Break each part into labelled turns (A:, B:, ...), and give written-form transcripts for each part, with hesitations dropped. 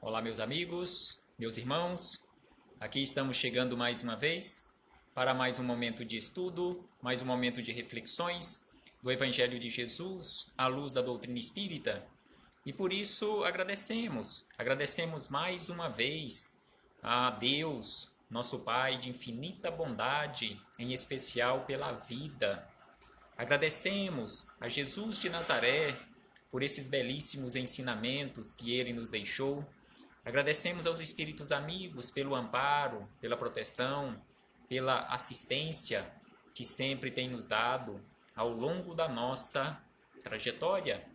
A: Olá, meus amigos, meus irmãos. Aqui estamos chegando mais uma vez para mais um momento de estudo, mais um momento de reflexões do Evangelho de Jesus à luz da doutrina espírita. E por isso agradecemos mais uma vez a Deus, nosso Pai de infinita bondade, em especial pela vida. Agradecemos a Jesus de Nazaré por esses belíssimos ensinamentos que ele nos deixou. Agradecemos aos espíritos amigos pelo amparo, pela proteção, pela assistência que sempre tem nos dado ao longo da nossa trajetória.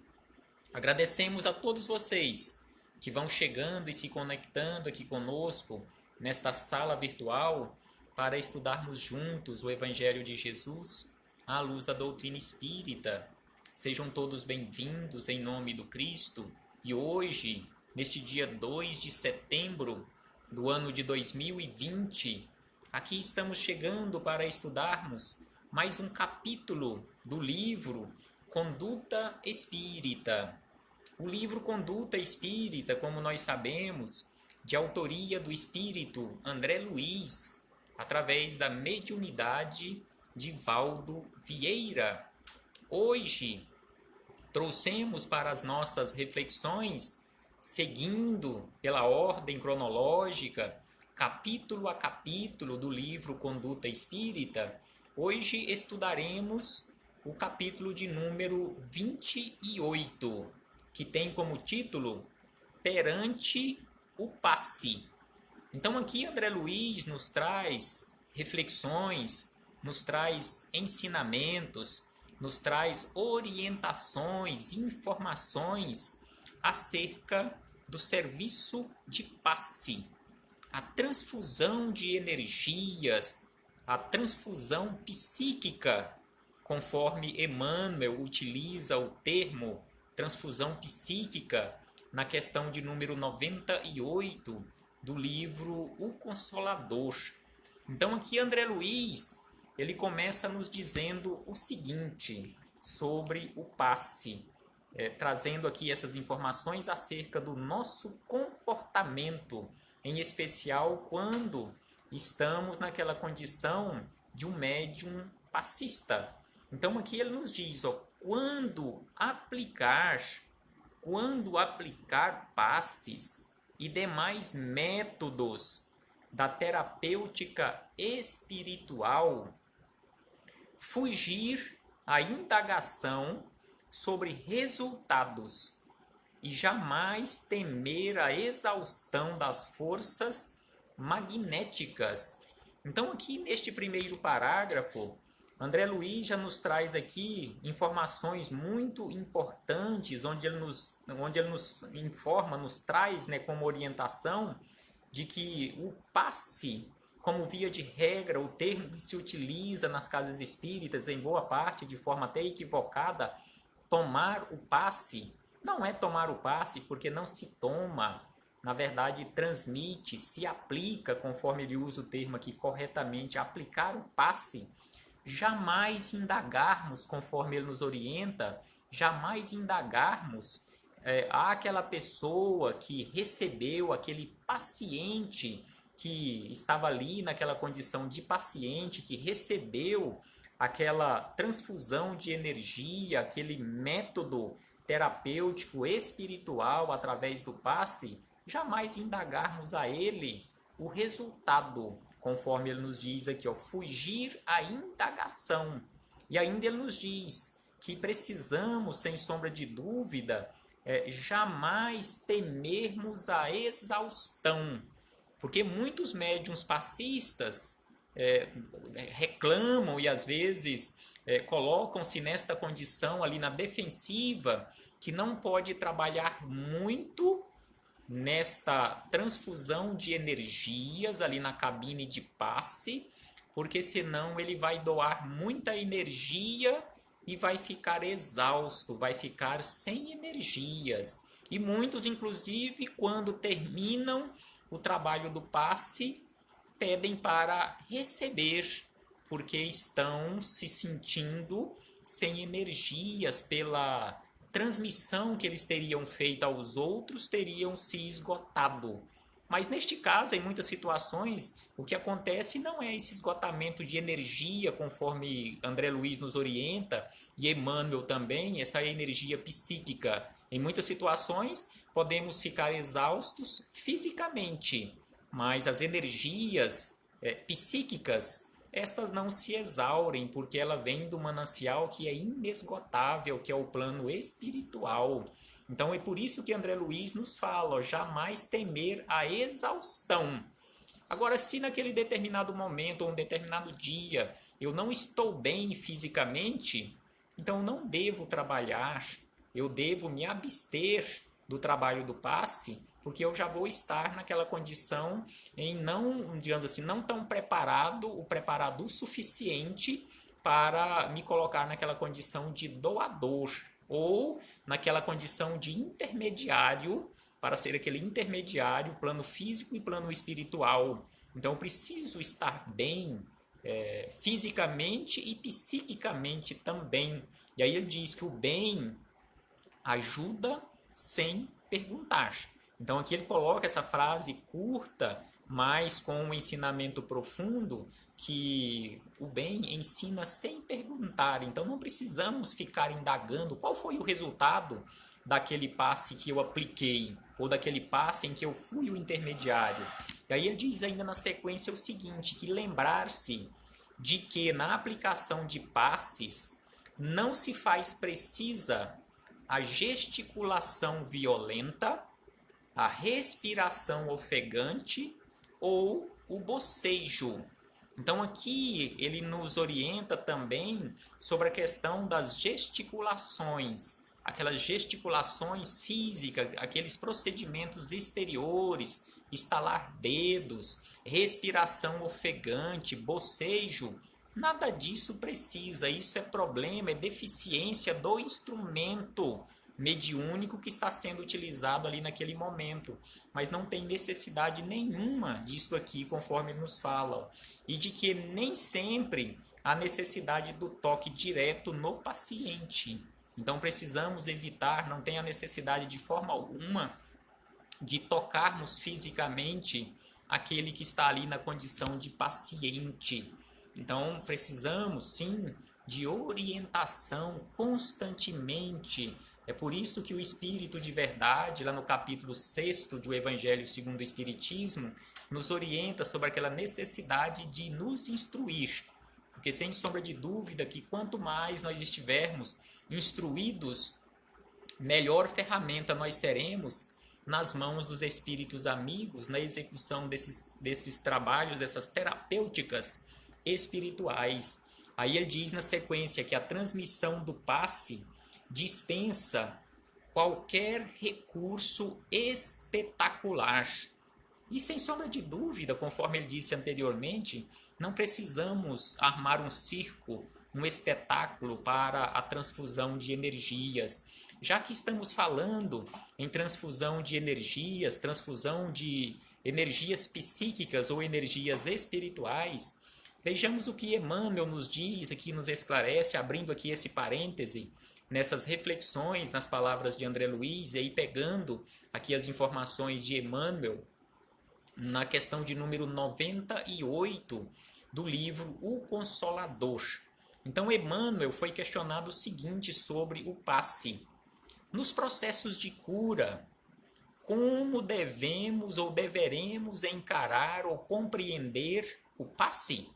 A: Agradecemos a todos vocês que vão chegando e se conectando aqui conosco nesta sala virtual para estudarmos juntos o Evangelho de Jesus à luz da doutrina espírita. Sejam todos bem-vindos em nome do Cristo. E hoje, neste dia 2 de setembro do ano de 2020, aqui estamos chegando para estudarmos mais um capítulo do livro Conduta Espírita. O livro Conduta Espírita, como nós sabemos, de autoria do espírito André Luiz, através da mediunidade de Valdo Vieira. Hoje, trouxemos para as nossas reflexões, seguindo pela ordem cronológica, capítulo a capítulo do livro Conduta Espírita, hoje estudaremos o capítulo de número 28, que tem como título Perante o Passe. Então aqui André Luiz nos traz reflexões, nos traz ensinamentos, nos traz orientações, informações acerca do serviço de passe, a transfusão de energias, a transfusão psíquica, conforme Emmanuel utiliza o termo transfusão psíquica na questão de número 98 do livro O Consolador. Então aqui André Luiz, ele começa nos dizendo o seguinte sobre o passe, trazendo aqui essas informações acerca do nosso comportamento, em especial quando estamos naquela condição de um médium passista. Então aqui ele nos diz, quando aplicar passes e demais métodos da terapêutica espiritual, fugir à indagação sobre resultados e jamais temer a exaustão das forças magnéticas. Então aqui neste primeiro parágrafo, André Luiz já nos traz aqui informações muito importantes, onde ele nos informa, nos traz, como orientação, de que o passe, como via de regra, o termo que se utiliza nas casas espíritas, em boa parte, de forma até equivocada, tomar o passe, não é tomar o passe porque não se toma, na verdade transmite, se aplica, conforme ele usa o termo aqui corretamente, aplicar o passe, jamais indagarmos, conforme ele nos orienta, jamais indagarmos àquela pessoa que recebeu, aquele paciente que estava ali naquela condição de paciente, que recebeu aquela transfusão de energia, aquele método terapêutico espiritual através do passe, jamais indagarmos a ele o resultado, conforme ele nos diz aqui, fugir à indagação. E ainda ele nos diz que precisamos, sem sombra de dúvida, jamais temermos a exaustão, porque muitos médiuns passistas reclamam e às vezes colocam-se nesta condição ali na defensiva, que não pode trabalhar muito nesta transfusão de energias ali na cabine de passe, porque senão ele vai doar muita energia e vai ficar exausto, vai ficar sem energias. E muitos, inclusive, quando terminam o trabalho do passe, pedem para receber, porque estão se sentindo sem energias pela transmissão que eles teriam feito aos outros teriam se esgotado. Mas neste caso, em muitas situações, o que acontece não é esse esgotamento de energia, conforme André Luiz nos orienta, e Emmanuel também, essa energia psíquica. Em muitas situações, podemos ficar exaustos fisicamente, mas as energias psíquicas, estas não se exaurem, porque ela vem do manancial que é inesgotável, que é o plano espiritual. Então é por isso que André Luiz nos fala, ó, jamais temer a exaustão. Agora, se naquele determinado momento ou um determinado dia eu não estou bem fisicamente, então eu não devo trabalhar, eu devo me abster do trabalho do passe, porque eu já vou estar naquela condição em não, digamos assim, não tão preparado o suficiente para me colocar naquela condição de doador ou naquela condição de intermediário, para ser aquele intermediário, plano físico e plano espiritual. Então eu preciso estar bem fisicamente e psiquicamente também. E aí ele diz que o bem ajuda sem perguntar. Então aqui ele coloca essa frase curta, mas com um ensinamento profundo, que o bem ensina sem perguntar. Então não precisamos ficar indagando qual foi o resultado daquele passe que eu apliquei, ou daquele passe em que eu fui o intermediário. E aí ele diz ainda na sequência o seguinte, que lembrar-se de que na aplicação de passes não se faz precisa a gesticulação violenta, a respiração ofegante ou o bocejo. Então aqui ele nos orienta também sobre a questão das gesticulações, aquelas gesticulações físicas, aqueles procedimentos exteriores, estalar dedos, respiração ofegante, bocejo. Nada disso precisa, isso é problema, é deficiência do instrumento mediúnico que está sendo utilizado ali naquele momento, mas não tem necessidade nenhuma disso aqui, conforme nos fala, e de que nem sempre há necessidade do toque direto no paciente. Então precisamos evitar, não tem a necessidade de forma alguma de tocarmos fisicamente aquele que está ali na condição de paciente. Então precisamos sim de orientação constantemente. É por isso que o Espírito de Verdade, lá no capítulo 6º do Evangelho segundo o Espiritismo, nos orienta sobre aquela necessidade de nos instruir. Porque sem sombra de dúvida que quanto mais nós estivermos instruídos, melhor ferramenta nós seremos nas mãos dos espíritos amigos, na execução desses trabalhos, dessas terapêuticas espirituais. Aí ele diz na sequência que a transmissão do passe dispensa qualquer recurso espetacular. E sem sombra de dúvida, conforme ele disse anteriormente, não precisamos armar um circo, um espetáculo para a transfusão de energias. Já que estamos falando em transfusão de energias, transfusão de energias psíquicas ou energias espirituais, vejamos o que Emmanuel nos diz aqui, nos esclarece, abrindo aqui esse parêntese, nessas reflexões, nas palavras de André Luiz, e aí pegando aqui as informações de Emmanuel, na questão de número 98 do livro O Consolador. Então Emmanuel foi questionado o seguinte sobre o passe. Nos processos de cura, como devemos ou deveremos encarar ou compreender o passe?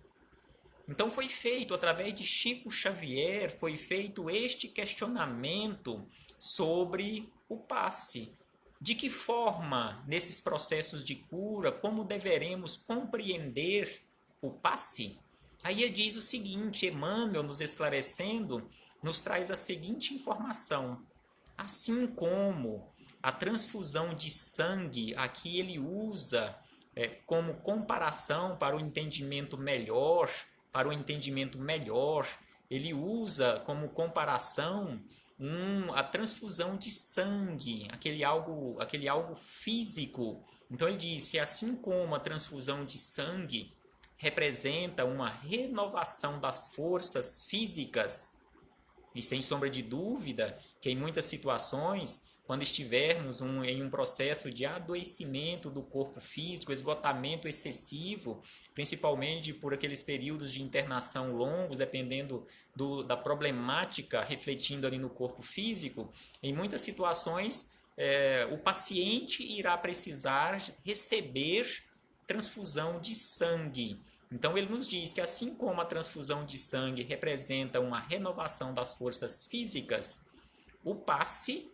A: Então foi feito, através de Chico Xavier, foi feito este questionamento sobre o passe. De que forma, nesses processos de cura, como deveremos compreender o passe? Aí ele diz o seguinte, Emmanuel, nos esclarecendo, nos traz a seguinte informação. Assim como a transfusão de sangue, aqui ele usa como comparação para o entendimento melhor, ele usa como comparação a transfusão de sangue, aquele algo físico. Então ele diz que assim como a transfusão de sangue representa uma renovação das forças físicas, E sem sombra de dúvida que em muitas situações, quando estivermos em um processo de adoecimento do corpo físico, esgotamento excessivo, principalmente por aqueles períodos de internação longos, dependendo da problemática refletindo ali no corpo físico, em muitas situações o paciente irá precisar receber transfusão de sangue. Então ele nos diz que assim como a transfusão de sangue representa uma renovação das forças físicas, o passe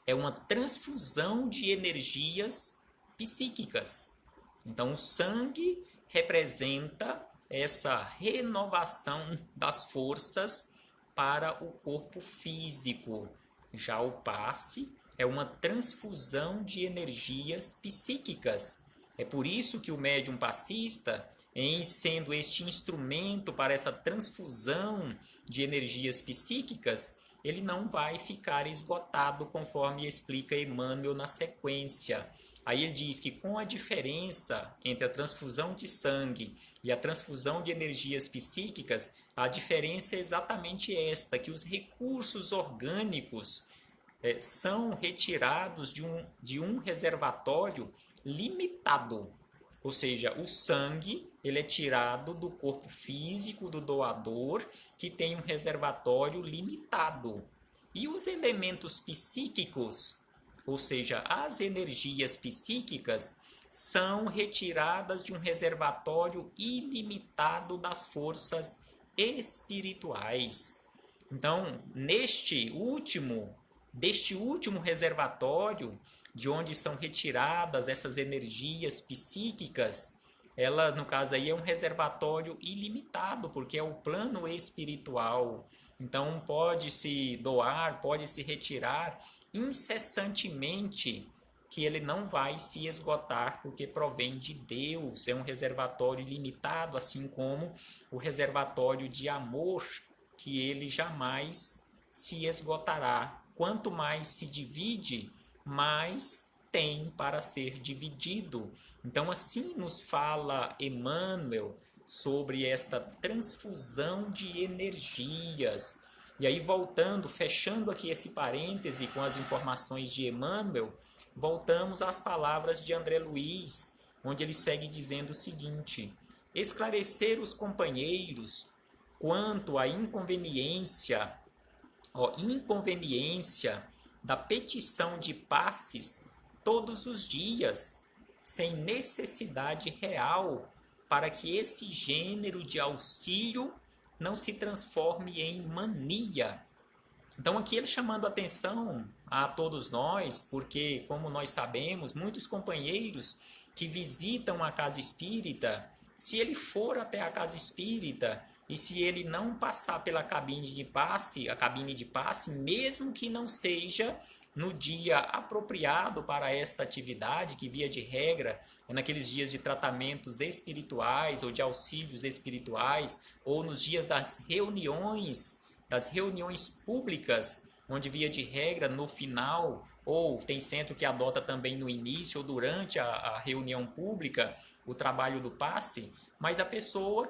A: é uma transfusão de energias psíquicas. Então o sangue representa essa renovação das forças para o corpo físico. Já o passe é uma transfusão de energias psíquicas. É por isso que o médium passista, em sendo este instrumento para essa transfusão de energias psíquicas, ele não vai ficar esgotado, conforme explica Emmanuel na sequência. Aí ele diz que com a diferença entre a transfusão de sangue e a transfusão de energias psíquicas, a diferença é exatamente esta, que os recursos orgânicos são retirados de um reservatório limitado. Ou seja, o sangue ele é tirado do corpo físico do doador, que tem um reservatório limitado. E os elementos psíquicos, ou seja, as energias psíquicas, são retiradas de um reservatório ilimitado das forças espirituais. Então, deste último reservatório, de onde são retiradas essas energias psíquicas, ela, no caso aí, é um reservatório ilimitado, porque é o plano espiritual. Então, pode-se doar, pode-se retirar incessantemente, que ele não vai se esgotar, porque provém de Deus. É um reservatório ilimitado, assim como o reservatório de amor, que ele jamais se esgotará. Quanto mais se divide, mais tem para ser dividido. Então, assim nos fala Emmanuel sobre esta transfusão de energias. E aí, voltando, fechando aqui esse parêntese com as informações de Emmanuel, voltamos às palavras de André Luiz, onde ele segue dizendo o seguinte: esclarecer os companheiros quanto à inconveniência da petição de passes todos os dias, sem necessidade real, para que esse gênero de auxílio não se transforme em mania. Então aqui ele chamando atenção a todos nós, porque como nós sabemos, muitos companheiros que visitam a casa espírita, se ele for até a casa espírita e se ele não passar pela cabine de passe, mesmo que não seja no dia apropriado para esta atividade, que via de regra é naqueles dias de tratamentos espirituais ou de auxílios espirituais, ou nos dias das reuniões públicas, onde via de regra no final, ou tem centro que adota também no início ou durante a reunião pública o trabalho do passe, mas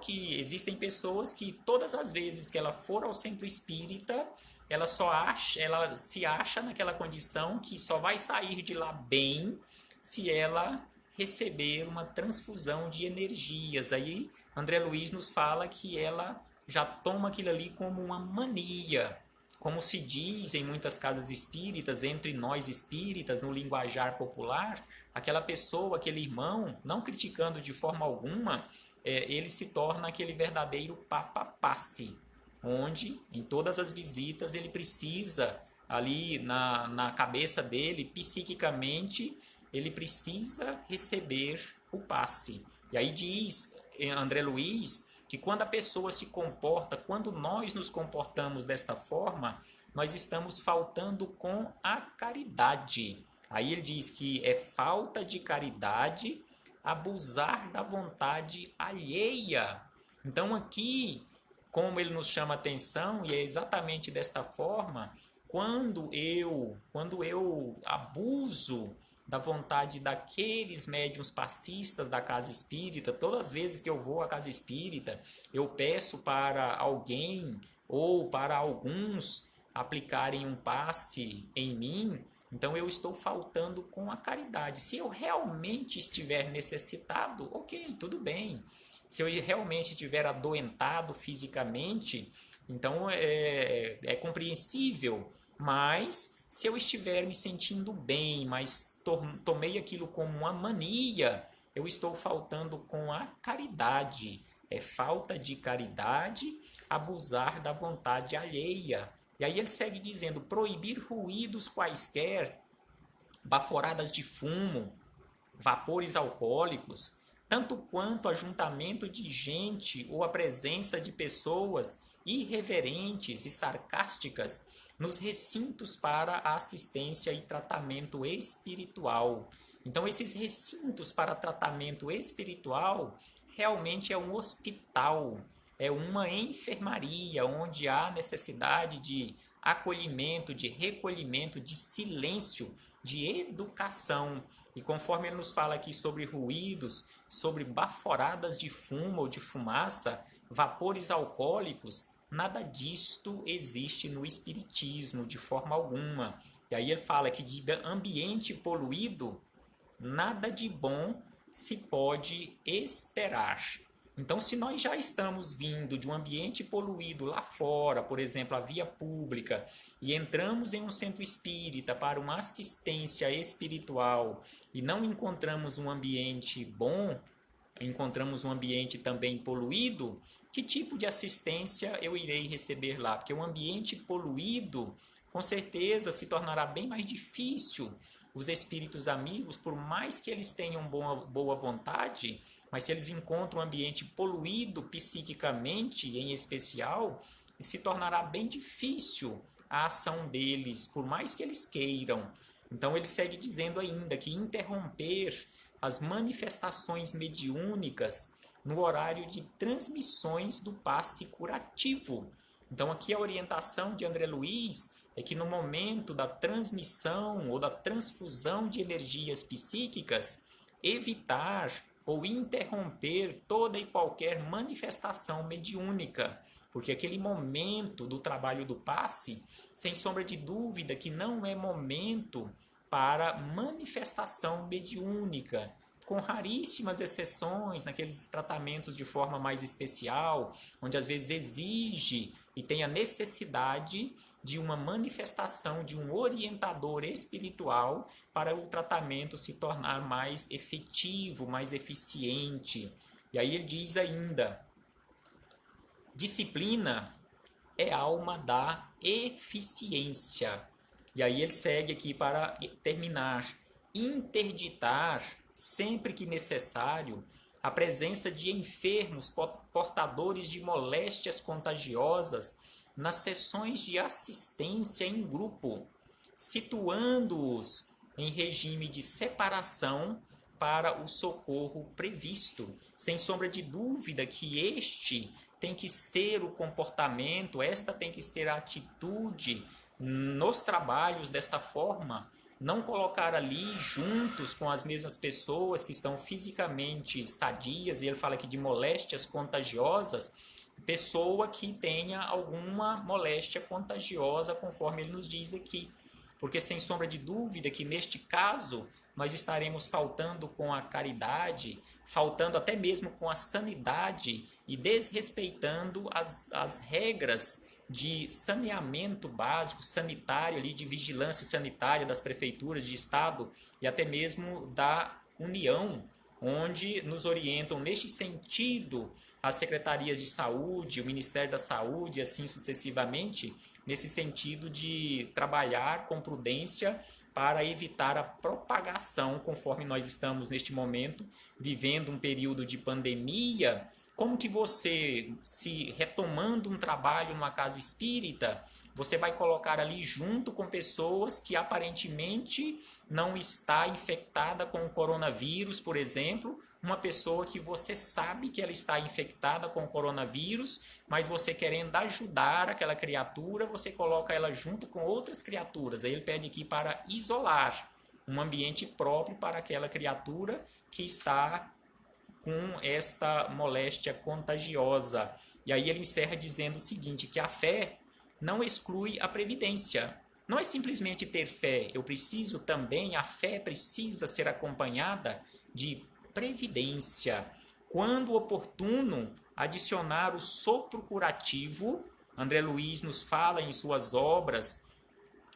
A: existem pessoas que todas as vezes que ela for ao centro espírita, ela se acha naquela condição que só vai sair de lá bem se ela receber uma transfusão de energias. Aí André Luiz nos fala que ela já toma aquilo ali como uma mania. Como se diz em muitas casas espíritas, entre nós espíritas, no linguajar popular, aquela pessoa, aquele irmão, não criticando de forma alguma, ele se torna aquele verdadeiro papa-passe, onde em todas as visitas ele precisa, ali na cabeça dele, psiquicamente, ele precisa receber o passe. E aí diz André Luiz que quando a pessoa se comporta, quando nós nos comportamos desta forma, nós estamos faltando com a caridade. Aí ele diz que é falta de caridade abusar da vontade alheia. Então aqui, como ele nos chama a atenção, e é exatamente desta forma, quando eu abuso da vontade daqueles médiuns passistas da casa espírita, todas as vezes que eu vou à casa espírita, eu peço para alguém ou para alguns aplicarem um passe em mim, então eu estou faltando com a caridade. Se eu realmente estiver necessitado, ok, tudo bem. Se eu realmente estiver adoentado fisicamente, então é compreensível. Mas se eu estiver me sentindo bem, mas tomei aquilo como uma mania, eu estou faltando com a caridade. É falta de caridade abusar da vontade alheia. E aí ele segue dizendo: proibir ruídos quaisquer, baforadas de fumo, vapores alcoólicos, tanto quanto ajuntamento de gente ou a presença de pessoas irreverentes e sarcásticas nos recintos para a assistência e tratamento espiritual. Então, esses recintos para tratamento espiritual realmente é um hospital, é uma enfermaria onde há necessidade de acolhimento, de recolhimento, de silêncio, de educação. E conforme ele nos fala aqui sobre ruídos, sobre baforadas de fumo ou de fumaça, vapores alcoólicos, nada disto existe no espiritismo de forma alguma. E aí ele fala que de ambiente poluído, nada de bom se pode esperar. Então, se nós já estamos vindo de um ambiente poluído lá fora, por exemplo, a via pública, e entramos em um centro espírita para uma assistência espiritual e não encontramos um ambiente bom, encontramos um ambiente também poluído, que tipo de assistência eu irei receber lá? Porque o ambiente poluído, com certeza, se tornará bem mais difícil. Os espíritos amigos, por mais que eles tenham boa vontade, mas se eles encontram um ambiente poluído psiquicamente, em especial, se tornará bem difícil a ação deles, por mais que eles queiram. Então ele segue dizendo ainda que interromper as manifestações mediúnicas no horário de transmissões do passe curativo. Então aqui a orientação de André Luiz é que no momento da transmissão ou da transfusão de energias psíquicas, evitar ou interromper toda e qualquer manifestação mediúnica, porque aquele momento do trabalho do passe, sem sombra de dúvida que não é momento para manifestação mediúnica, com raríssimas exceções naqueles tratamentos de forma mais especial, onde às vezes exige e tem a necessidade de uma manifestação de um orientador espiritual para o tratamento se tornar mais efetivo, mais eficiente. E aí ele diz ainda: disciplina é alma da eficiência. E aí ele segue aqui para terminar: interditar, sempre que necessário, a presença de enfermos portadores de moléstias contagiosas nas sessões de assistência em grupo, situando-os em regime de separação para o socorro previsto. Sem sombra de dúvida que este tem que ser o comportamento, esta tem que ser a atitude nos trabalhos desta forma. Não colocar ali juntos com as mesmas pessoas que estão fisicamente sadias, e ele fala aqui de moléstias contagiosas, pessoa que tenha alguma moléstia contagiosa, conforme ele nos diz aqui. Porque sem sombra de dúvida que neste caso nós estaremos faltando com a caridade, faltando até mesmo com a sanidade e desrespeitando as regras de saneamento básico, sanitário, ali, de vigilância sanitária das prefeituras de estado e até mesmo da União, onde nos orientam neste sentido as secretarias de saúde, o Ministério da Saúde, assim sucessivamente, nesse sentido de trabalhar com prudência para evitar a propagação, conforme nós estamos neste momento vivendo um período de pandemia. Como que você, se retomando um trabalho numa casa espírita, você vai colocar ali junto com pessoas que aparentemente não está infectada com o coronavírus, por exemplo, uma pessoa que você sabe que ela está infectada com o coronavírus, mas você querendo ajudar aquela criatura, você coloca ela junto com outras criaturas. Aí ele pede aqui para isolar um ambiente próprio para aquela criatura que está com esta moléstia contagiosa. E aí ele encerra dizendo o seguinte, que a fé não exclui a previdência. Não é simplesmente ter fé, eu preciso também, a fé precisa ser acompanhada de previdência. Quando oportuno, adicionar o sopro curativo. André Luiz nos fala em suas obras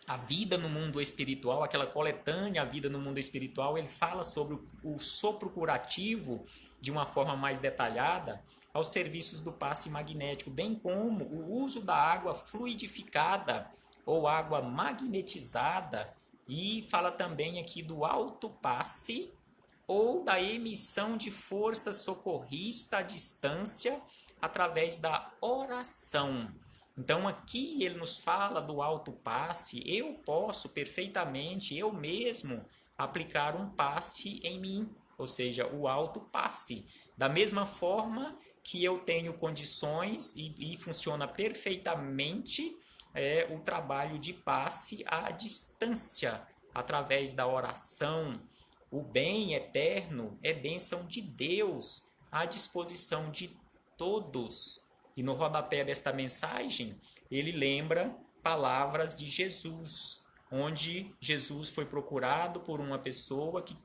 A: A Vida no Mundo Espiritual, aquela coletânea A Vida no Mundo Espiritual, ele fala sobre o sopro curativo de uma forma mais detalhada aos serviços do passe magnético, bem como o uso da água fluidificada ou água magnetizada, e fala também aqui do autopasse ou da emissão de força socorrista à distância através da oração. Então aqui ele nos fala do autopasse. Eu posso perfeitamente, eu mesmo, aplicar um passe em mim, ou seja, o autopasse. Da mesma forma que eu tenho condições e funciona perfeitamente o trabalho de passe à distância, através da oração. O bem eterno é bênção de Deus à disposição de todos. E no rodapé desta mensagem, ele lembra palavras de Jesus, onde Jesus foi procurado por uma pessoa que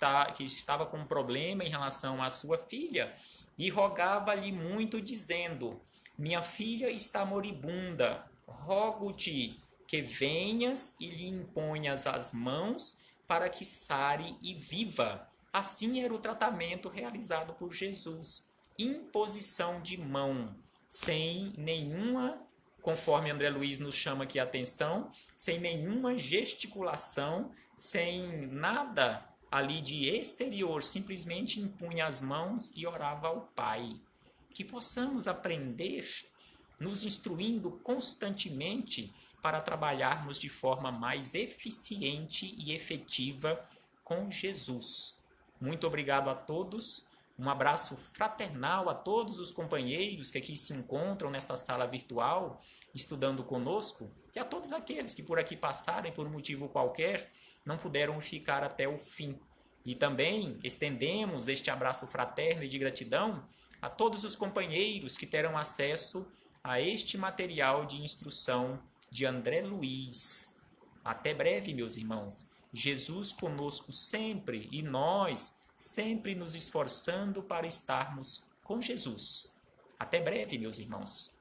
A: estava com um problema em relação à sua filha e rogava-lhe muito, dizendo: minha filha está moribunda, rogo-te que venhas e lhe imponhas as mãos para que sare e viva. Assim era o tratamento realizado por Jesus. Imposição de mão, sem nenhuma, conforme André Luiz nos chama aqui a atenção, sem nenhuma gesticulação, sem nada ali de exterior, simplesmente impunha as mãos e orava ao Pai. Que possamos aprender nos instruindo constantemente para trabalharmos de forma mais eficiente e efetiva com Jesus. Muito obrigado a todos, um abraço fraternal a todos os companheiros que aqui se encontram nesta sala virtual, estudando conosco, e a todos aqueles que por aqui passarem por um motivo qualquer, não puderam ficar até o fim. E também estendemos este abraço fraterno e de gratidão a todos os companheiros que terão acesso a este material de instrução de André Luiz. Até breve, meus irmãos. Jesus conosco sempre e nós sempre nos esforçando para estarmos com Jesus. Até breve, meus irmãos.